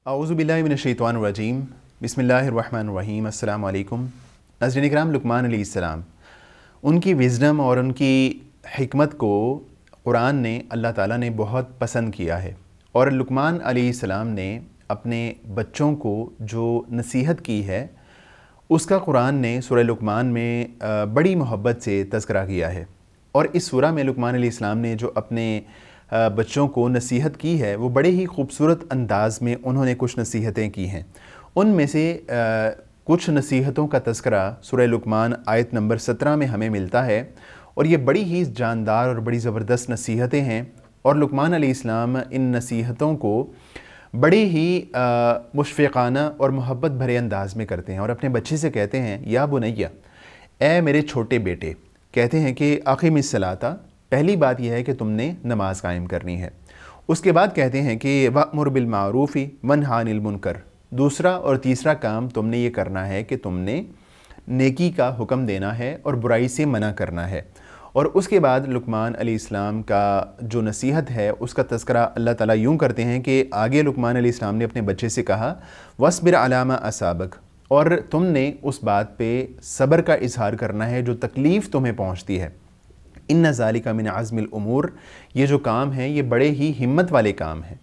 औज़ु बिल्लाहि मिनश्शैतानिर रजीम बिस्मिल्लाहिर्रहमानिर्रहीम। अस्सलामु अलैकुम। नाज़रीन इकराम, लुक़मान अलैहिस्सलाम, उनकी विज़डम और उनकी हिकमत को कुरान ने, अल्लाह ताला ने बहुत पसंद किया है। और लुक़मान अलैहिस्सलाम ने अपने बच्चों को जो नसीहत की है उसका कुरान ने सूरह लुक़मान में बड़ी मोहब्बत से तज़किरा किया है। और इस सूरह में लुक़मान अलैहिस्सलाम ने जो अपने बच्चों को नसीहत की है वो बड़े ही खूबसूरत अंदाज़ में उन्होंने कुछ नसीहतें की हैं। उनमें से कुछ नसीहतों का तज़किरा सूरह लुक़मान आयत नंबर 17 में हमें मिलता है और ये बड़ी ही जानदार और बड़ी ज़बरदस्त नसीहतें हैं। और लुक़मान अलैहिस्सलाम इन नसीहतों को बड़े ही मुशफ़िक़ाना और मोहब्बत भरे अंदाज़ में करते हैं और अपने बच्चे से कहते हैं, या बुनैया, ए मेरे छोटे बेटे, कहते हैं कि अक़िमिस्सलाता, पहली बात यह है कि तुमने नमाज कायम करनी है। उसके बाद कहते हैं कि वअमुर बिल मारूफ़ी वन्हा अनिल मुनकर, दूसरा और तीसरा काम तुमने ये करना है कि तुमने नेकी का हुक्म देना है और बुराई से मना करना है। और उसके बाद लुक़मान अलैहिस्सलाम का जो नसीहत है उसका तज़किरा अल्लाह ताला यूँ करते हैं कि आगे लुक़मान अलैहिस्सलाम ने अपने बच्चे से कहा, वस्बिर अला मा असाबक, और तुमने उस बात पे सब्र का इजहार करना है जो तकलीफ़ तुम्हें पहुँचती है। इन्ना ज़ालिका मिन अज़्मिल उमूर, ये जो काम है ये बड़े ही हिम्मत वाले काम हैं।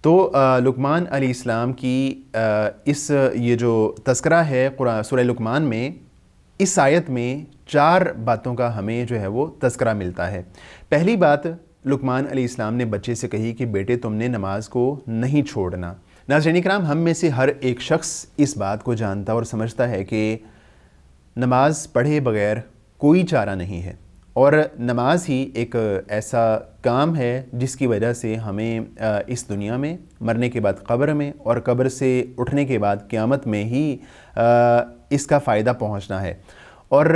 तो लुक़मान अलैहिस्सलाम की ये जो तज़किरा है सूरह लुक़मान में, इस आयत में 4 बातों का हमें जो है वो तज़किरा मिलता है। पहली बात लुक़मान अलैहिस्सलाम ने बच्चे से कही कि बेटे तुमने नमाज को नहीं छोड़ना। नाज़रीन इकराम, हम में से हर एक शख्स इस बात को जानता और समझता है कि नमाज पढ़े बग़ैर कोई चारा नहीं है और नमाज ही एक ऐसा काम है जिसकी वजह से हमें इस दुनिया में, मरने के बाद क़ब्र में और क़ब्र से उठने के बाद क़यामत में ही इसका फ़ायदा पहुंचना है। और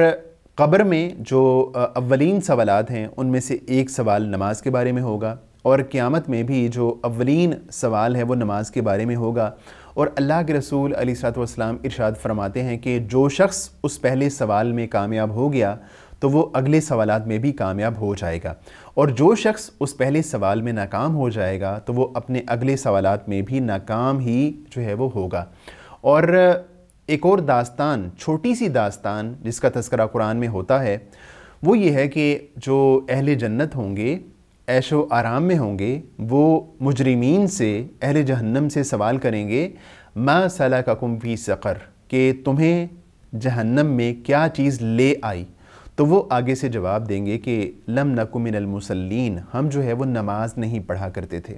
क़ब्र में जो अव्वलीन सवालात हैं उनमें से एक सवाल नमाज के बारे में होगा और क़यामत में भी जो अव्वलीन सवाल है वो नमाज के बारे में होगा। और अल्लाह के रसूल अलैहिस्सलातु वस्सलाम इरशाद फरमाते हैं कि जो शख्स उस पहले सवाल में कामयाब हो गया तो वो अगले सवालात में भी कामयाब हो जाएगा, और जो शख्स उस पहले सवाल में नाकाम हो जाएगा तो वो अपने अगले सवालात में भी नाकाम ही जो है वो होगा। और एक और दास्तान, छोटी सी दास्तान जिसका तज़किरा कुरान में होता है वो ये है कि जो अहले जन्नत होंगे, ऐशो आराम में होंगे, वो मुजरिमीन से, अहले जहन्नम से सवाल करेंगे, मा सलककुम फ़ी सक़र, कि तुम्हें जहन्नम में क्या चीज़ ले आई। तो वो आगे से जवाब देंगे कि लम नकु मिनल मुसल्लीन, हम जो है वो नमाज नहीं पढ़ा करते थे।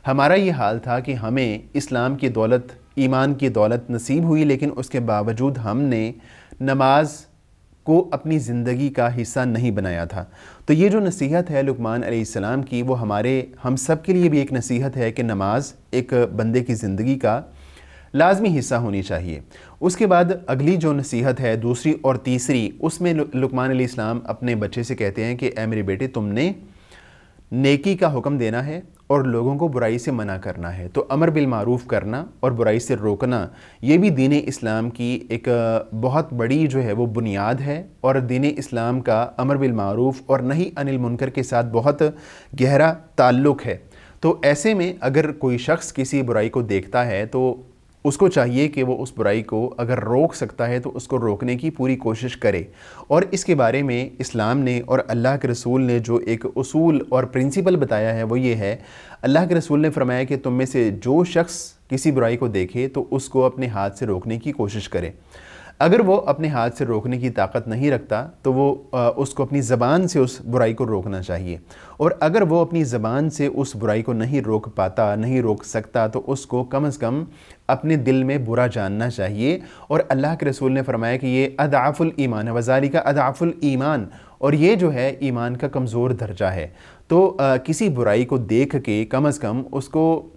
हमारा ये हाल था कि हमें इस्लाम की दौलत, ईमान की दौलत नसीब हुई, लेकिन उसके बावजूद हमने नमाज को अपनी ज़िंदगी का हिस्सा नहीं बनाया था। तो ये जो नसीहत है लुक़मान अलैहिस्सलाम की, वो हम सब के लिए भी एक नसीहत है कि नमाज एक बंदे की ज़िंदगी का लाज़मी हिस्सा होनी चाहिए। उसके बाद अगली जो नसीहत है, दूसरी और तीसरी, उसमें लुक़मान अलैहिस्सलाम अपने बच्चे से कहते हैं कि ए मेरे बेटे, तुमने नेकी का हुक्म देना है और लोगों को बुराई से मना करना है। तो अमर बिल मारूफ़ करना और बुराई से रोकना, ये भी दीन इस्लाम की एक बहुत बड़ी जो है वो बुनियाद है। और दीन इस्लाम का अमर बिल मारूफ़ और नही अनिल मुनकर के साथ बहुत गहरा ताल्लुक़ है। तो ऐसे में अगर कोई शख्स किसी बुराई को देखता है तो उसको चाहिए कि वो उस बुराई को अगर रोक सकता है तो उसको रोकने की पूरी कोशिश करे। और इसके बारे में इस्लाम ने और अल्लाह के रसूल ने जो एक उसूल और प्रिंसिपल बताया है वो ये है, अल्लाह के रसूल ने फरमाया कि तुम में से जो शख्स किसी बुराई को देखे तो उसको अपने हाथ से रोकने की कोशिश करे। अगर वो अपने हाथ से रोकने की ताकत नहीं रखता तो वो उसको अपनी ज़बान से उस बुराई को रोकना चाहिए। और अगर वो अपनी ज़बान से उस बुराई को नहीं रोक पाता, नहीं रोक सकता, तो उसको कम से कम अपने दिल में बुरा जानना चाहिए। और अल्लाह के रसूल ने फरमाया कि ये अदआफुल ईमान है, वज़ालिका अदआफुल ईमान, और ये जो है ईमान का कमज़ोर दर्जा है। तो किसी बुराई को देख के कम से कम उसको,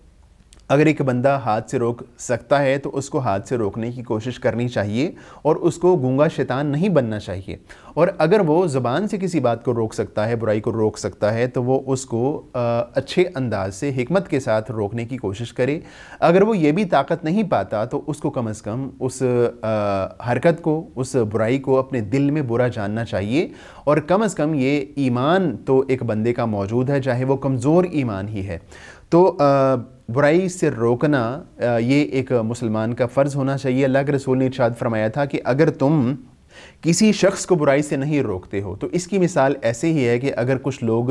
अगर एक बंदा हाथ से रोक सकता है तो उसको हाथ से रोकने की कोशिश करनी चाहिए और उसको गूंगा शैतान नहीं बनना चाहिए। और अगर वो ज़ुबान से किसी बात को रोक सकता है, बुराई को रोक सकता है, तो वो उसको अच्छे अंदाज से हिकमत के साथ रोकने की कोशिश करे। अगर वो ये भी ताकत नहीं पाता तो उसको कम से कम उस हरकत को, उस बुराई को अपने दिल में बुरा जानना चाहिए। और कम से कम ये ईमान तो एक बंदे का मौजूद है, चाहे वो कमज़ोर ईमान ही है। تو برائی سے روکنا یہ ایک مسلمان کا فرض ہونا چاہیے۔ اللہ کے رسول نے ارشاد فرمایا تھا کہ اگر تم کسی شخص کو برائی سے نہیں روکتے ہو، تو اس کی مثال ایسے ہی ہے کہ اگر کچھ لوگ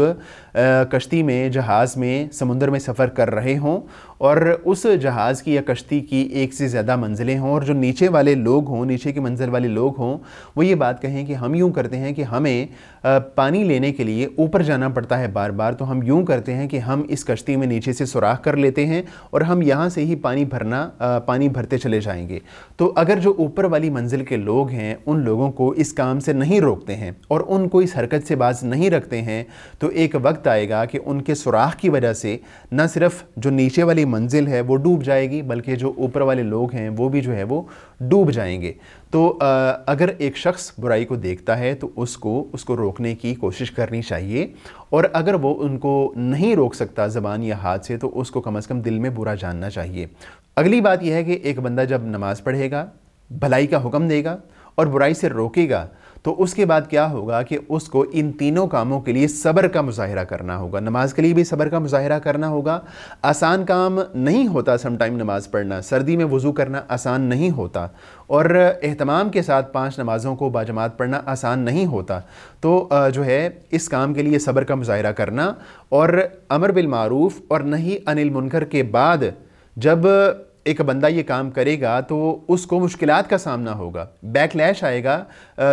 کشتی میں، جہاز میں، سمندر میں سفر کر رہے ہوں اور اس جہاز کی یا کشتی کی ایک سے زیادہ منزلیں ہوں، اور جو نیچے والے لوگ ہوں، نیچے کی منزل والے لوگ ہوں، وہ یہ بات کہیں کہ ہم یوں کرتے ہیں کہ ہمیں پانی لینے کے لیے اوپر جانا پڑتا ہے بار بار، تو ہم یوں کرتے ہیں کہ ہم اس کشتی میں نیچے سے سوراخ کر لیتے ہیں اور ہم یہاں سے ہی پانی بھرتے چلے جائیں گے۔ تو اگر جو اوپر والی منزل کے لوگ ہیں ان لوگوں کو اس کام سے نہیں روکتے ہیں اور ان کو اس حرکت سے باز نہیں رکھتے ہیں، تو ایک وقت آئے گا کہ ان کے سوراخ کی وجہ سے نہ صرف جو نیچے والی منزل ہے وہ ڈوب جائے گی، بلکہ جو اوپر والے لوگ ہیں وہ بھی جو ہے وہ ڈوب جائیں گے۔ تو اگر ایک شخص برائی کو دیکھتا ہے تو اس کو روکنے کی کوشش کرنی چاہیے، اور اگر وہ ان کو نہیں روک سکتا زبان یا ہاتھ سے، تو اس کو کم از کم دل میں برا جاننا چاہیے۔ اگلی بات یہ ہے کہ ایک بندہ جب نماز پڑھے گا، بھلائی کا حکم دے گا اور برائی سے روکے گا، تو اس کے بعد کیا ہوگا کہ اس کو ان تینوں کاموں کے لیے صبر کا مظاہرہ کرنا ہوگا۔ نماز کے لیے بھی صبر کا مظاہرہ کرنا ہوگا۔ آسان کام نہیں ہوتا سم ٹائم نماز پڑھنا، سردی میں وضو کرنا آسان نہیں ہوتا، اور اہتمام کے ساتھ 5 نمازوں کو باجماعت پڑھنا آسان نہیں ہوتا۔ تو جو ہے اس کام کے لیے صبر کا مظاہرہ کرنا، اور امر بالمعروف اور نہی عن المنکر کے بعد جب ایک بندہ یہ کام کرے گا تو اس کو مشکلات کا سامنا ہوگا، بیک لیش آئے گا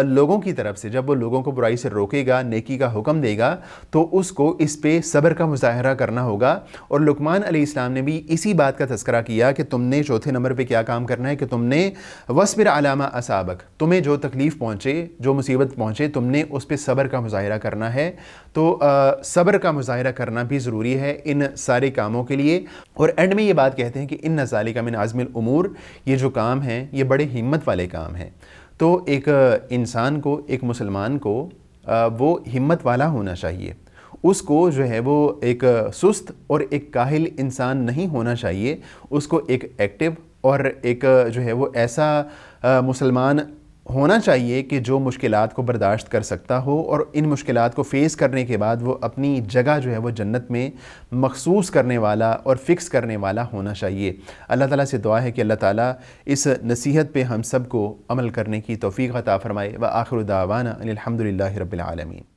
لوگوں کی طرف سے۔ جب وہ لوگوں کو برائی سے روکے گا، نیکی کا حکم دے گا، تو اس کو اس پہ صبر کا مظاہرہ کرنا ہوگا۔ اور لقمان علیہ السلام نے بھی اسی بات کا تذکرہ کیا کہ تم نے چوتھے نمبر پہ کیا کام کرنا ہے کہ تم نے وَاصْبِرْ عَلَىٰ مَا أَصَابَكَ، تمہیں جو تکلیف پہنچے، جو مصیبت پہنچے، تم نے اس پہ صبر کا مظاہرہ کرنا ہے۔ تو صبر کا مظاہرہ کرنا بھی ضروری ہے ان سارے کاموں کے لیے۔ اور اینڈ میں یہ بات کہتے ہیں کہ ان ذالک من عزم الامور، یہ جو کام ہیں یہ بڑے ہمت والے کام ہیں۔ تو ایک انسان کو، ایک مسلمان کو وہ ہمت والا ہونا چاہیے، اس کو جو ہے وہ ایک سست اور ایک کاہل انسان نہیں ہونا چاہیے، اس کو ایک ایکٹیو اور ایک جو ہے وہ ایسا مسلمان ہونا چاہیے کہ جو مشکلات کو برداشت کر سکتا ہو، اور ان مشکلات کو فیس کرنے کے بعد وہ اپنی جگہ جو ہے وہ جنت میں مخصوص کرنے والا اور فکس کرنے والا ہونا چاہیے۔ اللہ تعالیٰ سے دعا ہے کہ اللہ تعالیٰ اس نصیحت پہ ہم سب کو عمل کرنے کی توفیق عطا فرمائے۔ وآخر دعوانا ان الحمد للہ رب العالمین۔